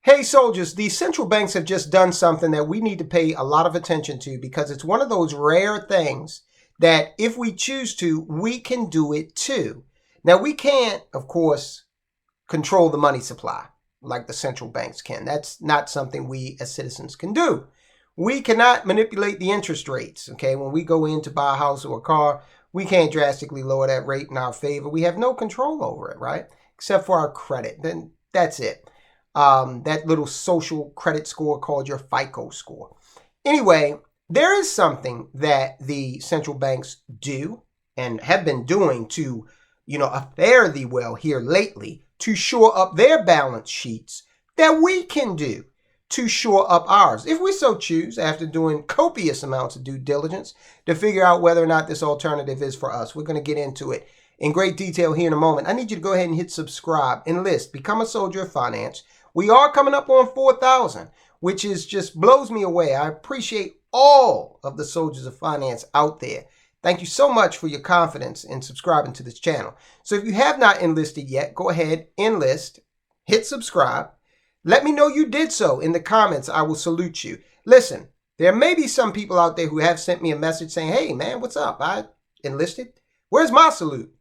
Hey soldiers, the central banks have just done something that we need to pay a lot of attention to because it's one of those rare things that if we choose to, we can do it too. Now we can't, of course, control the money supply like the central banks can. That's not something we as citizens can do. We cannot manipulate the interest rates, okay? When we go in to buy a house or a car, we can't drastically lower that rate in our favor. We have no control over it, right? Except for our credit. Then that's it. That little social credit score called your FICO score. Anyway, there is something that the central banks do and have been doing to, fare thee well here lately to shore up their balance sheets that we can do to shore up ours, if we so choose, after doing copious amounts of due diligence to figure out whether or not this alternative is for us. We're going to get into it in great detail here in a moment. I need you to go ahead and hit subscribe, enlist, become a soldier of finance. We are coming up on 4,000, which is just blows me away. I appreciate all of the soldiers of finance out there. Thank you so much for your confidence in subscribing to this channel. So if you have not enlisted yet, go ahead, enlist, hit subscribe. Let me know you did so in the comments. I will salute you. Listen, there may be some people out there who have sent me a message saying, hey man, what's up? I enlisted. Where's my salute?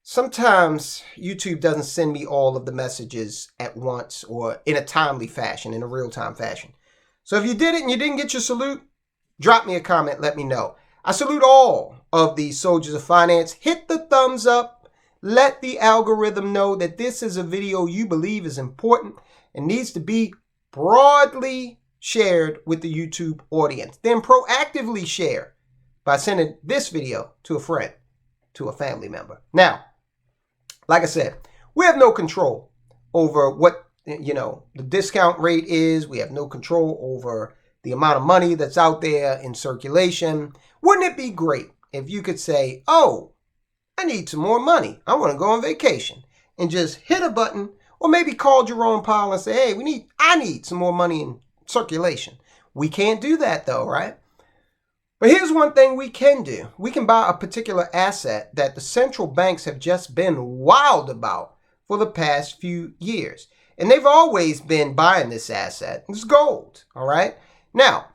Sometimes YouTube doesn't send me all of the messages at once or in a timely fashion, in a real-time fashion. So if you did it and you didn't get your salute, drop me a comment, let me know. I salute all of the soldiers of finance. Hit the thumbs up. Let the algorithm know that this is a video you believe is important and needs to be broadly shared with the YouTube audience. Then proactively share by sending this video to a friend, to a family member. Now, like I said, we have no control over what, the discount rate is. We have no control over the amount of money that's out there in circulation. Wouldn't it be great if you could say, oh, I need some more money. I want to go on vacation, and just hit a button, or maybe call Jerome Powell and say, hey, I need some more money in circulation. We can't do that though, right? But here's one thing we can do. We can buy a particular asset that the central banks have just been wild about for the past few years. And they've always been buying this asset. It's gold, all right? Now,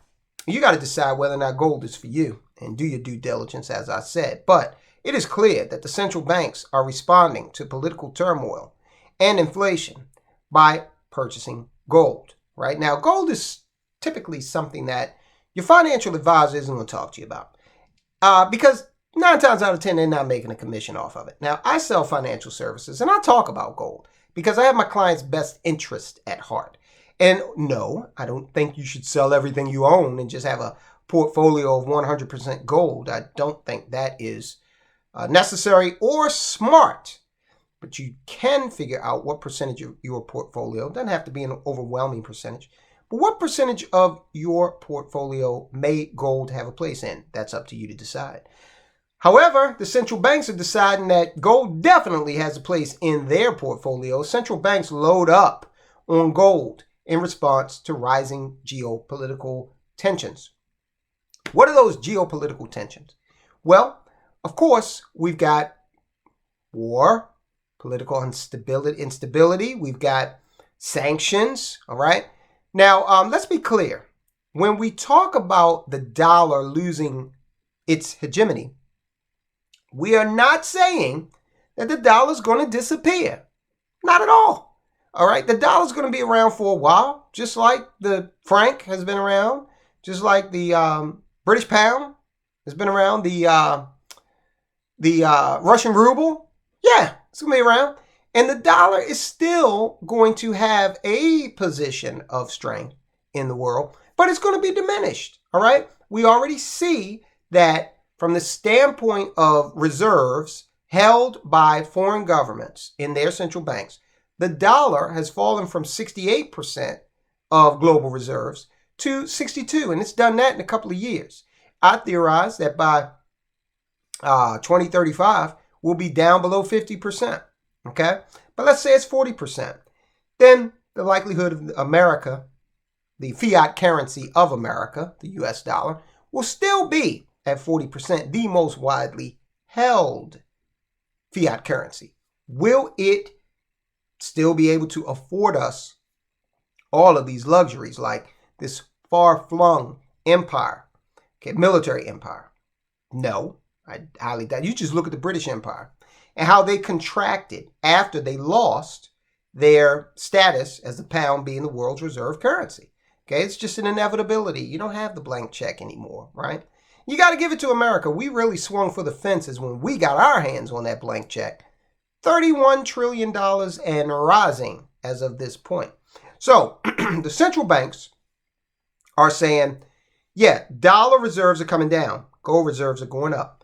you got to decide whether or not gold is for you and do your due diligence, as I said. But it is clear that the central banks are responding to political turmoil and inflation by purchasing gold, right? Now, gold is typically something that your financial advisor isn't going to talk to you about because 9 times out of 10, they're not making a commission off of it. Now, I sell financial services and I talk about gold because I have my client's best interest at heart. And no, I don't think you should sell everything you own and just have a portfolio of 100% gold. I don't think that is necessary or smart. But you can figure out what percentage of your portfolio, doesn't have to be an overwhelming percentage, but what percentage of your portfolio may gold have a place in? That's up to you to decide. However, the central banks are deciding that gold definitely has a place in their portfolio. Central banks load up on gold in response to rising geopolitical tensions. What are those geopolitical tensions? Well, of course, we've got war, political instability. We've got sanctions, all right? Now, let's be clear. When we talk about the dollar losing its hegemony, we are not saying that the dollar is going to disappear. Not at all. All right? The dollar is going to be around for a while, just like the franc has been around, just like the British pound has been around, the Russian ruble. Yeah, it's going to be around. And the dollar is still going to have a position of strength in the world, but it's going to be diminished, all right? We already see that from the standpoint of reserves held by foreign governments in their central banks, the dollar has fallen from 68% of global reserves to 62%, and it's done that in a couple of years. I theorize that by 2035, we'll be down below 50%. Okay, but let's say it's 40%. Then the likelihood of America, the fiat currency of America, the US dollar, will still be at 40%, the most widely held fiat currency. Will it still be able to afford us all of these luxuries, like this far-flung empire, okay, military empire. No, I highly doubt. You just look at the British Empire and how they contracted after they lost their status as the pound being the world's reserve currency. Okay, it's just an inevitability. You don't have the blank check anymore, right? You got to give it to America. We really swung for the fences when we got our hands on that blank check. $31 trillion and rising as of this point. So the central banks are saying, yeah, dollar reserves are coming down. Gold reserves are going up.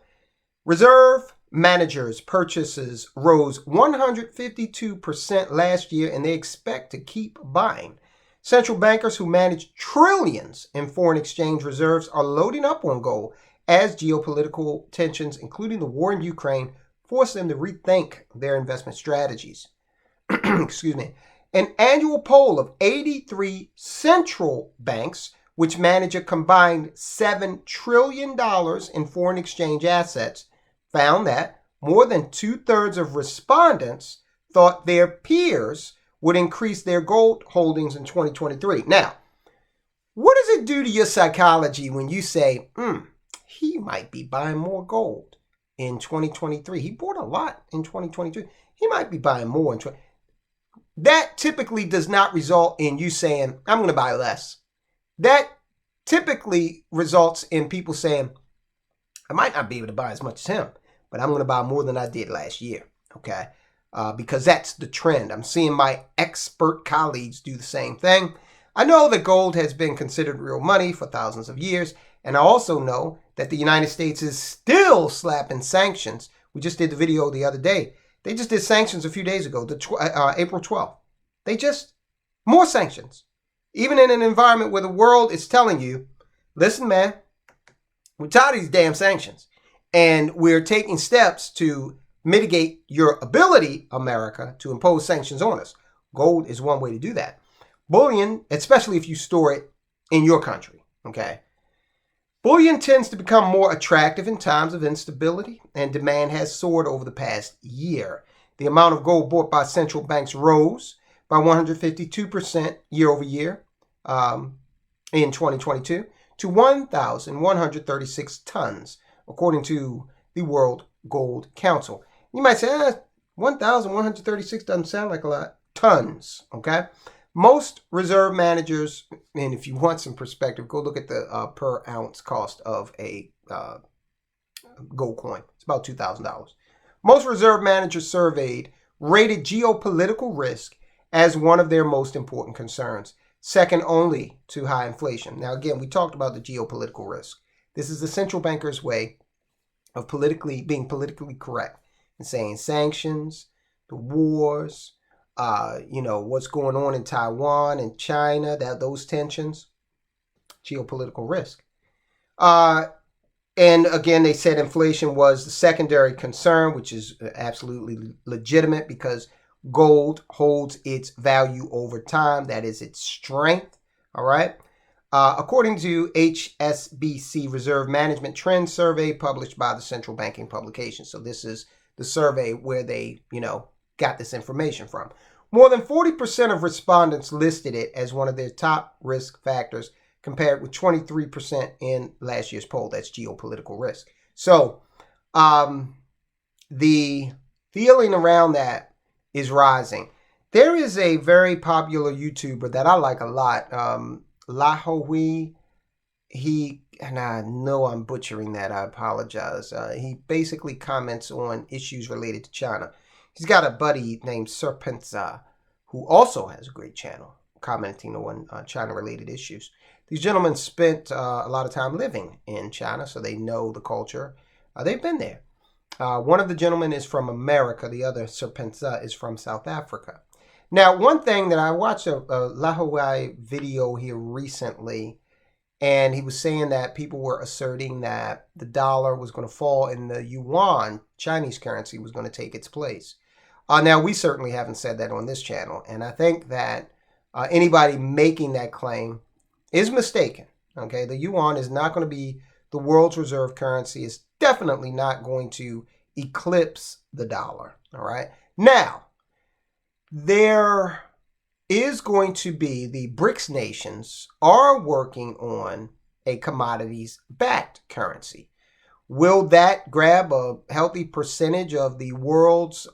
Reserve managers' purchases rose 152% last year, and they expect to keep buying. Central bankers who manage trillions in foreign exchange reserves are loading up on gold as geopolitical tensions, including the war in Ukraine, force them to rethink their investment strategies. Excuse me. An annual poll of 83 central banks, which manage a combined $7 trillion in foreign exchange assets, found that more than 2/3 of respondents thought their peers would increase their gold holdings in 2023. Now, what does it do to your psychology when you say, he might be buying more gold in 2023? He bought a lot in 2022. He might be buying more in 2023. That typically does not result in you saying, I'm going to buy less. That typically results in people saying, I might not be able to buy as much as him, but I'm going to buy more than I did last year, okay? Because that's the trend. I'm seeing my expert colleagues do the same thing. I know that gold has been considered real money for thousands of years, and I also know that the United States is still slapping sanctions. We just did the video the other day. They just did sanctions a few days ago, April 12th. They just, more sanctions. Even in an environment where the world is telling you, listen, man, we're tired of these damn sanctions. And we're taking steps to mitigate your ability, America, to impose sanctions on us. Gold is one way to do that. Bullion, especially if you store it in your country, okay? Bullion tends to become more attractive in times of instability, and demand has soared over the past year. The amount of gold bought by central banks rose by 152% year over year in 2022 to 1,136 tons, according to the World Gold Council. You might say, 1,136 doesn't sound like a lot. Tons, okay? Most reserve managers, and if you want some perspective, go look at the per ounce cost of a gold coin. It's about $2,000. Most reserve managers surveyed rated geopolitical risk as one of their most important concerns, second only to high inflation. Now, again, we talked about the geopolitical risk. This is the central banker's way of being politically correct and saying sanctions, the wars, what's going on in Taiwan and China, those tensions, geopolitical risk. And again, they said inflation was the secondary concern, which is absolutely legitimate because gold holds its value over time. That is its strength. All right. According to HSBC Reserve Management Trends Survey published by the Central Banking Publication. So this is the survey where they, got this information from. More than 40% of respondents listed it as one of their top risk factors, compared with 23% in last year's poll. That's geopolitical risk. So the feeling around that is rising. There is a very popular YouTuber that I like a lot, Lahoui. And I know I'm butchering that. I apologize. He basically comments on issues related to China. He's got a buddy named Serpenza, who also has a great channel commenting on China-related issues. These gentlemen spent a lot of time living in China, so they know the culture. They've been there. One of the gentlemen is from America. The other, Serpenza, is from South Africa. Now, one thing that I watched a Lahoui video here recently, and he was saying that people were asserting that the dollar was going to fall and the yuan, Chinese currency, was going to take its place. Now, we certainly haven't said that on this channel, and I think that anybody making that claim is mistaken. Okay, the yuan is not going to be the world's reserve currency. It's definitely not going to eclipse the dollar. All right. Now, there is going to be the BRICS nations are working on a commodities-backed currency. Will that grab a healthy percentage of the world's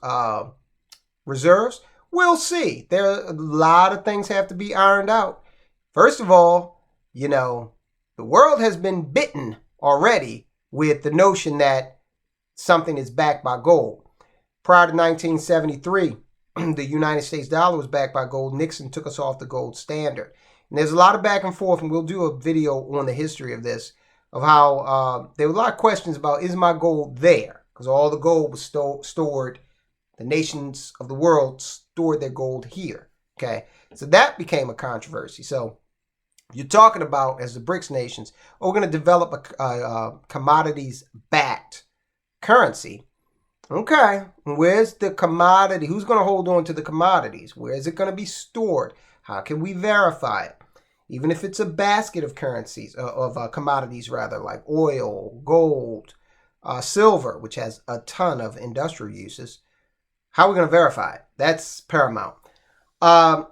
reserves? We'll see. There are a lot of things have to be ironed out. First of all, the world has been bitten already with the notion that something is backed by gold. Prior to 1973, the United States dollar was backed by gold. Nixon took us off the gold standard. And there's a lot of back and forth, and we'll do a video on the history of this, of how there were a lot of questions about, is my gold there? Because all the gold was stored, the nations of the world stored their gold here. Okay, so that became a controversy. So you're talking about, as the BRICS nations, we're going to develop a commodities-backed currency. Okay, where's the commodity? Who's going to hold on to the commodities? Where is it going to be stored? How can we verify it? Even if it's a basket of currencies, of commodities rather, like oil, gold, silver, which has a ton of industrial uses, how are we going to verify it? That's paramount. Around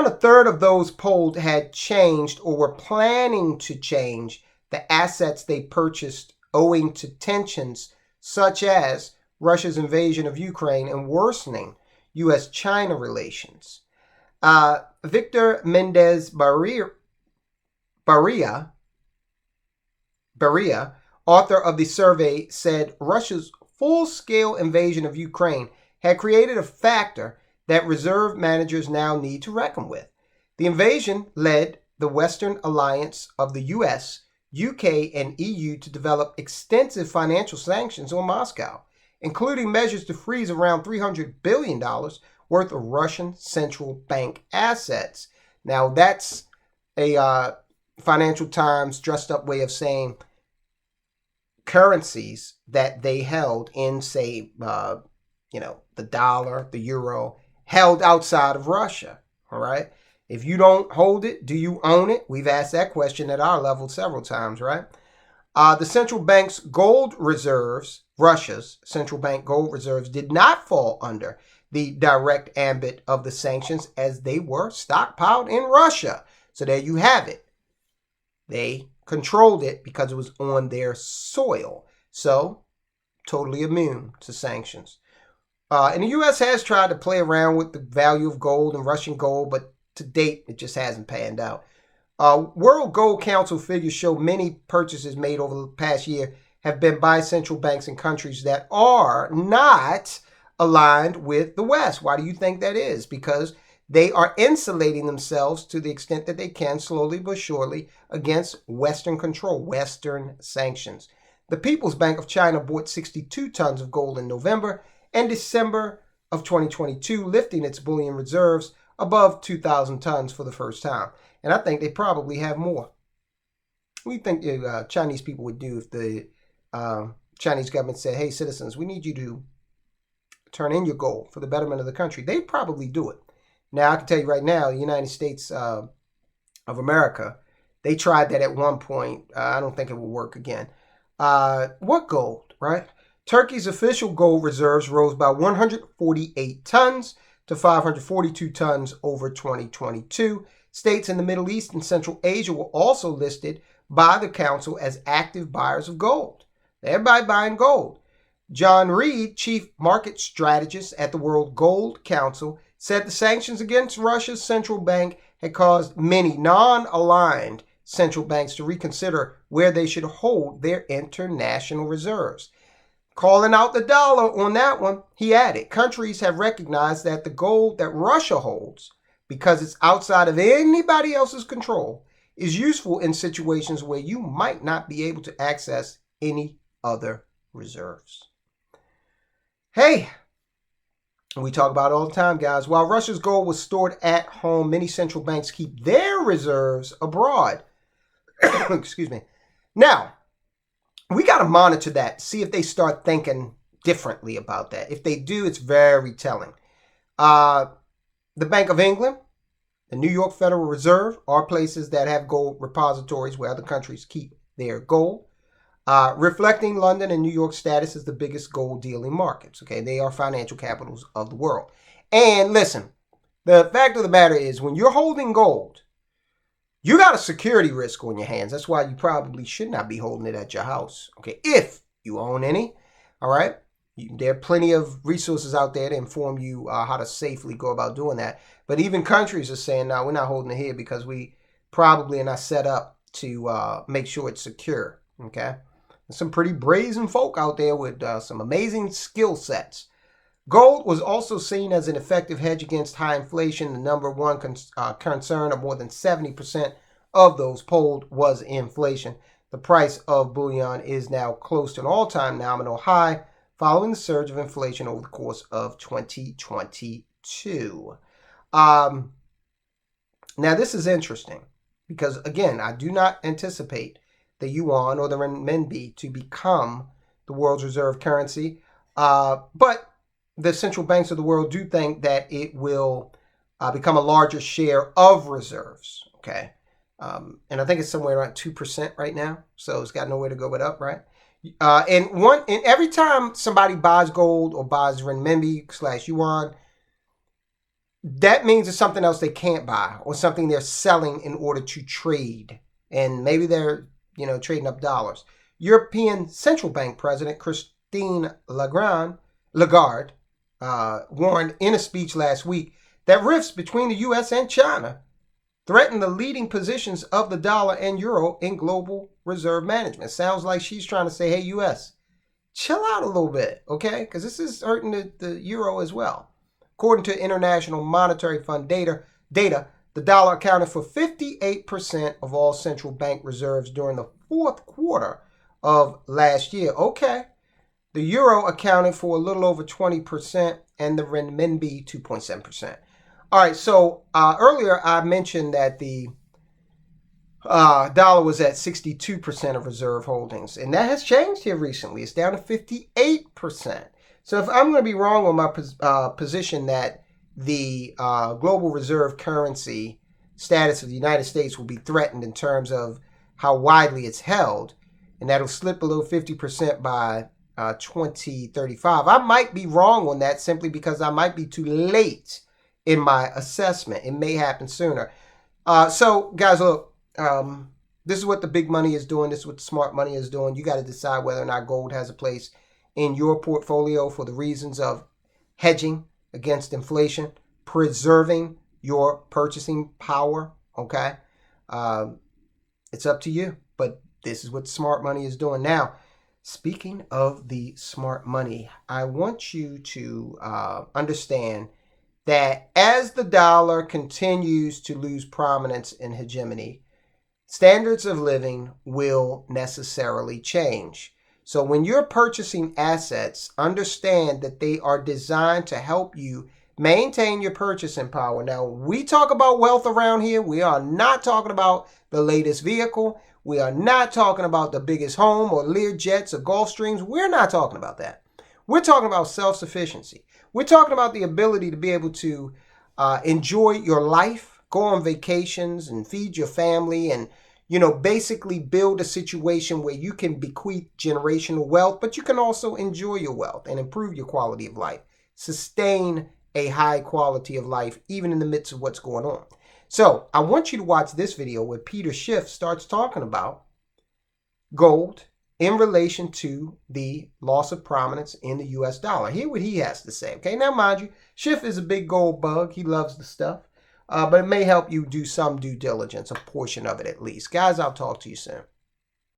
a third of those polled had changed or were planning to change the assets they purchased owing to tensions such as Russia's invasion of Ukraine and worsening U.S.-China relations. Victor Mendez Barria, author of the survey, said Russia's full-scale invasion of Ukraine had created a factor that reserve managers now need to reckon with. The invasion led the Western alliance of the U.S., UK, and EU to develop extensive financial sanctions on Moscow, including measures to freeze around $300 billion worth of Russian central bank assets. Now, that's a Financial Times dressed up way of saying currencies that they held in, say, the dollar, the euro, held outside of Russia. All right. If you don't hold it, do you own it? We've asked that question at our level several times, right? The central bank's gold reserves, Russia's central bank gold reserves, did not fall under the direct ambit of the sanctions as they were stockpiled in Russia. So there you have it. They controlled it because it was on their soil. So totally immune to sanctions. And the U.S. has tried to play around with the value of gold and Russian gold, but to date, it just hasn't panned out. World Gold Council figures show many purchases made over the past year have been by central banks in countries that are not aligned with the West. Why do you think that is? Because they are insulating themselves to the extent that they can, slowly but surely, against Western control, Western sanctions. The People's Bank of China bought 62 tons of gold in November and December of 2022, lifting its bullion reserves above 2,000 tons for the first time. And I think they probably have more. What do you think the Chinese people would do if the Chinese government said, hey, citizens, we need you to turn in your gold for the betterment of the country? They'd probably do it. Now, I can tell you right now, the United States of America, they tried that at one point. I don't think it will work again. What gold, right? Turkey's official gold reserves rose by 148 tons to 542 tons over 2022. States in the Middle East and Central Asia were also listed by the council as active buyers of gold. Everybody buying gold. John Reed, chief market strategist at the World Gold Council, said the sanctions against Russia's central bank had caused many non-aligned central banks to reconsider where they should hold their international reserves. Calling out the dollar on that one, he added, countries have recognized that the gold that Russia holds, because it's outside of anybody else's control, is useful in situations where you might not be able to access any other reserves. Hey, we talk about it all the time, guys. While Russia's gold was stored at home, many central banks keep their reserves abroad. Excuse me. Now, we got to monitor that, see if they start thinking differently about that. If they do, it's very telling. The Bank of England, the New York Federal Reserve are places that have gold repositories where other countries keep their gold, reflecting London and New York's status as the biggest gold dealing markets. Okay, they are financial capitals of the world. And listen, The fact of the matter is, when you're holding gold, you got a security risk on your hands. That's why you probably should not be holding it at your house. Okay, if you own any, all right? There are plenty of resources out there to inform you how to safely go about doing that. But even countries are saying, no, we're not holding it here because we probably are not set up to make sure it's secure. Okay, there's some pretty brazen folk out there with some amazing skill sets. Gold was also seen as an effective hedge against high inflation. The number one concern of more than 70% of those polled was inflation. The price of bullion is now close to an all-time nominal high following the surge of inflation over the course of 2022. Now, this is interesting because, again, I do not anticipate the yuan or the renminbi to become the world's reserve currency, but the central banks of the world do think that it will become a larger share of reserves, okay? And I think it's somewhere around 2% right now, so it's got nowhere to go but up, right? And every time somebody buys gold or buys renminbi/yuan, that means it's something else they can't buy or something they're selling in order to trade. And maybe they're, trading up dollars. European Central Bank President Christine Lagarde warned in a speech last week that rifts between the U.S. and China threaten the leading positions of the dollar and euro in global reserve management. Sounds like she's trying to say, hey, U.S., chill out a little bit, okay? Because this is hurting the euro as well. According to International Monetary Fund data, the dollar accounted for 58% of all central bank reserves during the fourth quarter of last year. Okay. The euro accounted for a little over 20% and the renminbi 2.7%. All right, so earlier I mentioned that the dollar was at 62% of reserve holdings, and that has changed here recently. It's down to 58%. So if I'm going to be wrong on my position that the global reserve currency status of the United States will be threatened in terms of how widely it's held, and that'll slip below 50% by 2035. I might be wrong on that simply because I might be too late in my assessment. It may happen sooner. So, guys, look, this is what the big money is doing. This is what the smart money is doing. You got to decide whether or not gold has a place in your portfolio for the reasons of hedging against inflation, preserving your purchasing power, okay? It's up to you, but this is what smart money is doing. Now, speaking of the smart money, I want you to understand that as the dollar continues to lose prominence and hegemony, standards of living will necessarily change. So when you're purchasing assets, understand that they are designed to help you maintain your purchasing power. Now, we talk about wealth around here. We are not talking about the latest vehicle. We are not talking about the biggest home or Lear jets or Gulfstreams. We're not talking about that. We're talking about self-sufficiency. We're talking about the ability to be able to enjoy your life, go on vacations and feed your family and, basically build a situation where you can bequeath generational wealth, but you can also enjoy your wealth and improve your quality of life, sustain a high quality of life, even in the midst of what's going on. So I want you to watch this video where Peter Schiff starts talking about gold in relation to the loss of prominence in the U.S. dollar. Hear what he has to say. Okay, now mind you, Schiff is a big gold bug. He loves the stuff, but it may help you do some due diligence, a portion of it at least. Guys, I'll talk to you soon.